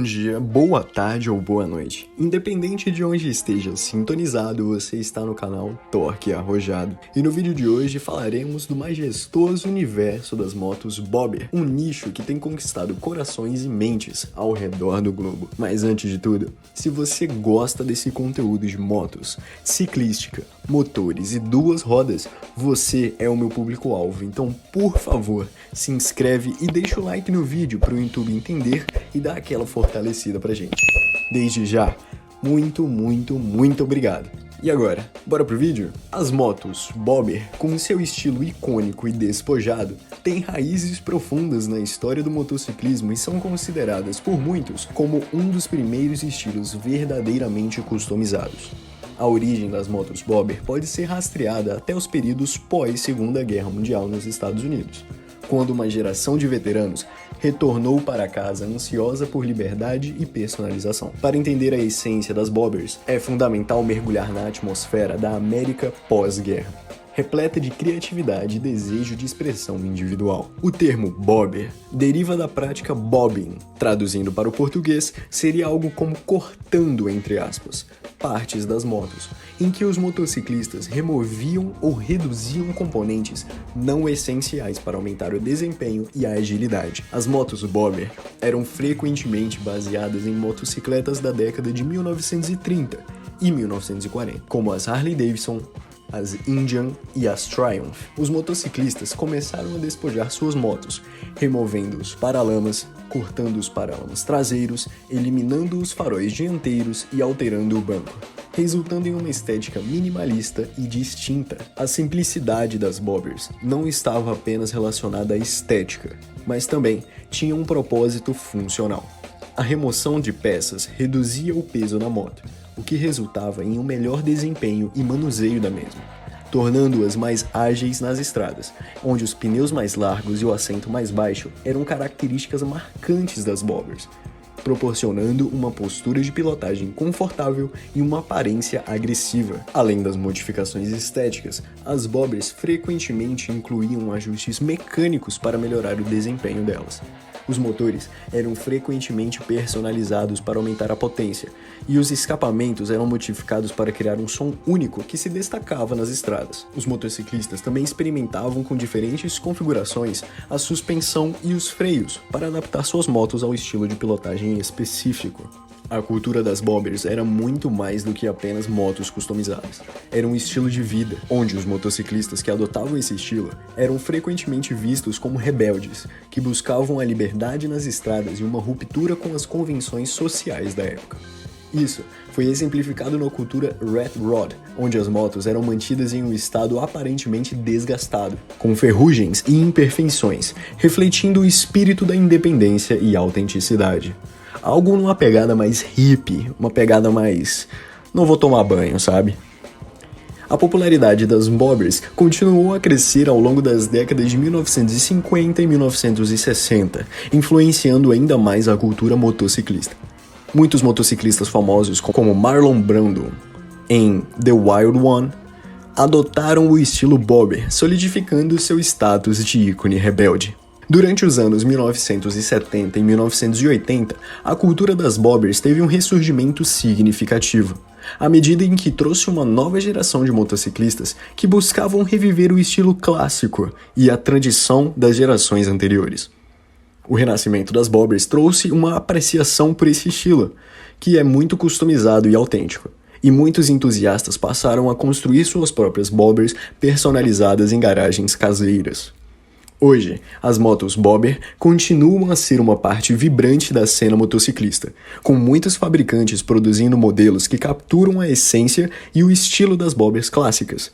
dia, boa tarde ou boa noite. Independente de onde esteja sintonizado, você está no canal Torque Arrojado. E no vídeo de hoje falaremos do majestoso universo das motos Bobber, um nicho que tem conquistado corações e mentes ao redor do globo. Mas antes de tudo, se você gosta desse conteúdo de motos, ciclística, motores e duas rodas, você é o meu público-alvo. Então, por favor, se inscreve e deixa o like no vídeo para o YouTube entender e dar aquela fortalecida pra gente. Desde já, muito obrigado. E agora, bora pro vídeo? As motos Bobber, com seu estilo icônico e despojado, têm raízes profundas na história do motociclismo e são consideradas por muitos como um dos primeiros estilos verdadeiramente customizados. A origem das motos Bobber pode ser rastreada até os períodos pós-Segunda Guerra Mundial nos Estados Unidos, quando uma geração de veteranos retornou para casa ansiosa por liberdade e personalização. Para entender a essência das Bobbers, é fundamental mergulhar na atmosfera da América pós-guerra, repleta de criatividade e desejo de expressão individual. O termo Bobber deriva da prática bobbing, traduzindo para o português, seria algo como cortando, entre aspas, partes das motos, em que os motociclistas removiam ou reduziam componentes não essenciais para aumentar o desempenho e a agilidade. As motos Bobber eram frequentemente baseadas em motocicletas da década de 1930 e 1940, como as Harley Davidson, as Indian e as Triumph. Os motociclistas começaram a despojar suas motos, removendo os paralamas, cortando os paralamas traseiros, eliminando os faróis dianteiros e alterando o banco, resultando em uma estética minimalista e distinta. A simplicidade das Bobbers não estava apenas relacionada à estética, mas também tinha um propósito funcional. A remoção de peças reduzia o peso na moto, o que resultava em um melhor desempenho e manuseio da mesma, tornando-as mais ágeis nas estradas, onde os pneus mais largos e o assento mais baixo eram características marcantes das Bobbers, proporcionando uma postura de pilotagem confortável e uma aparência agressiva. Além das modificações estéticas, as Bobbers frequentemente incluíam ajustes mecânicos para melhorar o desempenho delas. Os motores eram frequentemente personalizados para aumentar a potência, e os escapamentos eram modificados para criar um som único que se destacava nas estradas. Os motociclistas também experimentavam com diferentes configurações a suspensão e os freios para adaptar suas motos ao estilo de pilotagem específico. A cultura das Bobbers era muito mais do que apenas motos customizadas. Era um estilo de vida, onde os motociclistas que adotavam esse estilo eram frequentemente vistos como rebeldes, que buscavam a liberdade nas estradas e uma ruptura com as convenções sociais da época. Isso foi exemplificado na cultura Rat Rod, onde as motos eram mantidas em um estado aparentemente desgastado, com ferrugens e imperfeições, refletindo o espírito da independência e autenticidade. Algo numa pegada mais hippie, uma pegada mais... não vou tomar banho, sabe? A popularidade das Bobbers continuou a crescer ao longo das décadas de 1950 e 1960, influenciando ainda mais a cultura motociclista. Muitos motociclistas famosos, como Marlon Brando em The Wild One, adotaram o estilo Bobber, solidificando seu status de ícone rebelde. Durante os anos 1970 e 1980, a cultura das Bobbers teve um ressurgimento significativo, à medida em que trouxe uma nova geração de motociclistas que buscavam reviver o estilo clássico e a tradição das gerações anteriores. O renascimento das Bobbers trouxe uma apreciação por esse estilo, que é muito customizado e autêntico, e muitos entusiastas passaram a construir suas próprias Bobbers personalizadas em garagens caseiras. Hoje, as motos Bobber continuam a ser uma parte vibrante da cena motociclista, com muitos fabricantes produzindo modelos que capturam a essência e o estilo das Bobbers clássicas.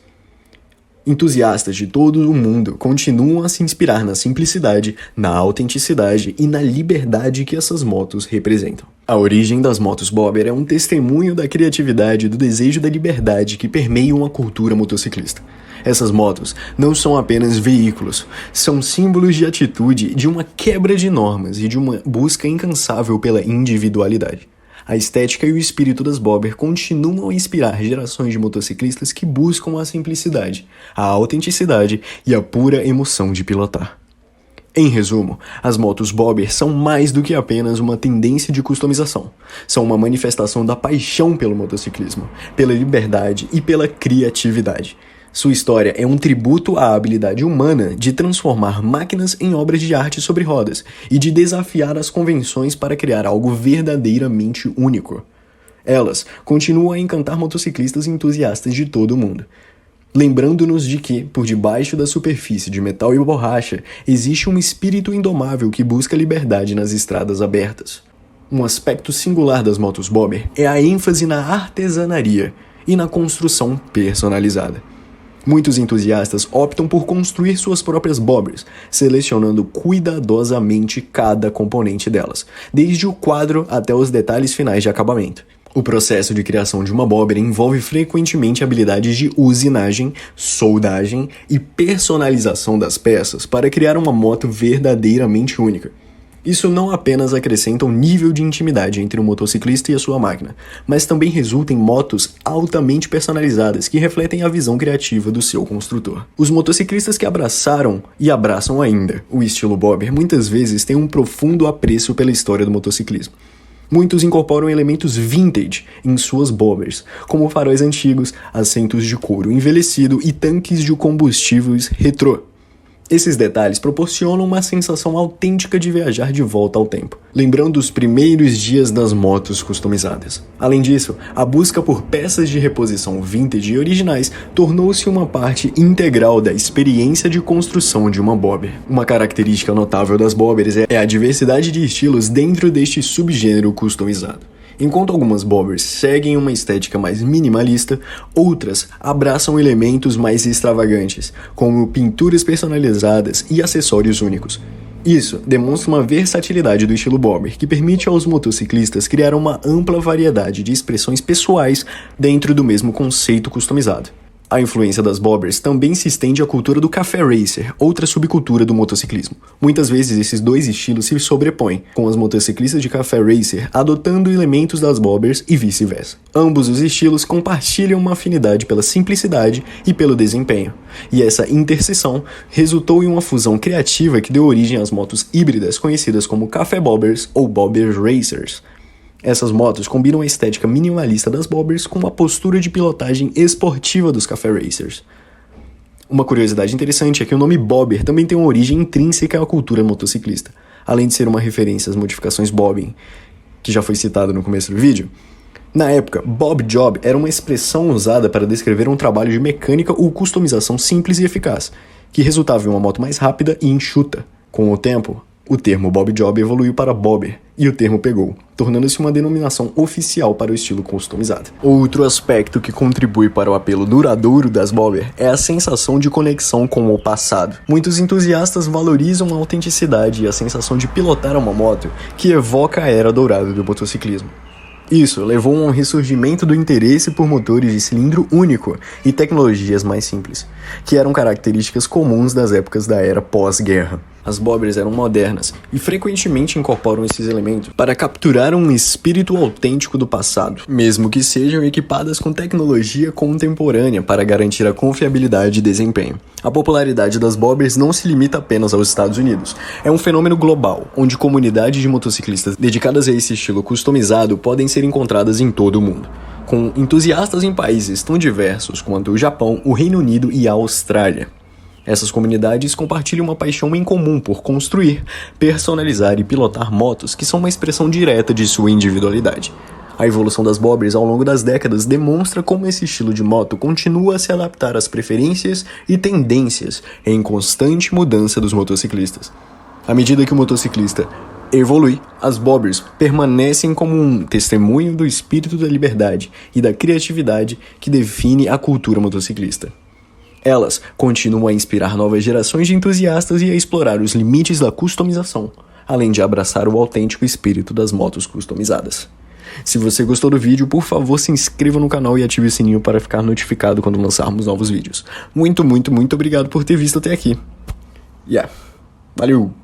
Entusiastas de todo o mundo continuam a se inspirar na simplicidade, na autenticidade e na liberdade que essas motos representam. A origem das motos Bobber é um testemunho da criatividade e do desejo da liberdade que permeiam a cultura motociclista. Essas motos não são apenas veículos, são símbolos de atitude, de uma quebra de normas e de uma busca incansável pela individualidade. A estética e o espírito das Bobber continuam a inspirar gerações de motociclistas que buscam a simplicidade, a autenticidade e a pura emoção de pilotar. Em resumo, as motos bobber são mais do que apenas uma tendência de customização. São uma manifestação da paixão pelo motociclismo, pela liberdade e pela criatividade. Sua história é um tributo à habilidade humana de transformar máquinas em obras de arte sobre rodas e de desafiar as convenções para criar algo verdadeiramente único. Elas continuam a encantar motociclistas e entusiastas de todo o mundo, lembrando-nos de que, por debaixo da superfície de metal e borracha, existe um espírito indomável que busca liberdade nas estradas abertas. Um aspecto singular das motos bobber é a ênfase na artesanaria e na construção personalizada. Muitos entusiastas optam por construir suas próprias bobbers, selecionando cuidadosamente cada componente delas, desde o quadro até os detalhes finais de acabamento. O processo de criação de uma bobber envolve frequentemente habilidades de usinagem, soldagem e personalização das peças para criar uma moto verdadeiramente única. Isso não apenas acrescenta um nível de intimidade entre o motociclista e a sua máquina, mas também resulta em motos altamente personalizadas que refletem a visão criativa do seu construtor. Os motociclistas que abraçaram e abraçam ainda o estilo bobber muitas vezes têm um profundo apreço pela história do motociclismo. Muitos incorporam elementos vintage em suas bobbers, como faróis antigos, assentos de couro envelhecido e tanques de combustíveis retrô. Esses detalhes proporcionam uma sensação autêntica de viajar de volta ao tempo, lembrando os primeiros dias das motos customizadas. Além disso, a busca por peças de reposição vintage e originais tornou-se uma parte integral da experiência de construção de uma bobber. Uma característica notável das bobbers é a diversidade de estilos dentro deste subgênero customizado. Enquanto algumas bobbers seguem uma estética mais minimalista, outras abraçam elementos mais extravagantes, como pinturas personalizadas e acessórios únicos. Isso demonstra uma versatilidade do estilo bobber, que permite aos motociclistas criar uma ampla variedade de expressões pessoais dentro do mesmo conceito customizado. A influência das bobbers também se estende à cultura do café racer, outra subcultura do motociclismo. Muitas vezes esses dois estilos se sobrepõem, com os motociclistas de café racer adotando elementos das bobbers e vice-versa. Ambos os estilos compartilham uma afinidade pela simplicidade e pelo desempenho, e essa interseção resultou em uma fusão criativa que deu origem às motos híbridas conhecidas como café bobbers ou bobber racers. Essas motos combinam a estética minimalista das bobbers com a postura de pilotagem esportiva dos café racers. Uma curiosidade interessante é que o nome bobber também tem uma origem intrínseca à cultura motociclista. Além de ser uma referência às modificações bobbing, que já foi citado no começo do vídeo, na época, bob job era uma expressão usada para descrever um trabalho de mecânica ou customização simples e eficaz, que resultava em uma moto mais rápida e enxuta. Com o tempo, o termo bob job evoluiu para bobber, e o termo pegou, tornando-se uma denominação oficial para o estilo customizado. Outro aspecto que contribui para o apelo duradouro das bobber é a sensação de conexão com o passado. Muitos entusiastas valorizam a autenticidade e a sensação de pilotar uma moto que evoca a era dourada do motociclismo. Isso levou a um ressurgimento do interesse por motores de cilindro único e tecnologias mais simples, que eram características comuns das épocas da era pós-guerra. As bobbers eram modernas e frequentemente incorporam esses elementos para capturar um espírito autêntico do passado, mesmo que sejam equipadas com tecnologia contemporânea para garantir a confiabilidade e desempenho. A popularidade das bobbers não se limita apenas aos Estados Unidos. É um fenômeno global, onde comunidades de motociclistas dedicadas a esse estilo customizado podem ser encontradas em todo o mundo, com entusiastas em países tão diversos quanto o Japão, o Reino Unido e a Austrália. Essas comunidades compartilham uma paixão em comum por construir, personalizar e pilotar motos que são uma expressão direta de sua individualidade. A evolução das bobbers ao longo das décadas demonstra como esse estilo de moto continua a se adaptar às preferências e tendências em constante mudança dos motociclistas. À medida que o motociclista evolui, as bobbers permanecem como um testemunho do espírito da liberdade e da criatividade que define a cultura motociclista. Elas continuam a inspirar novas gerações de entusiastas e a explorar os limites da customização, além de abraçar o autêntico espírito das motos customizadas. Se você gostou do vídeo, por favor se inscreva no canal e ative o sininho para ficar notificado quando lançarmos novos vídeos. Muito obrigado por ter visto até aqui. Valeu!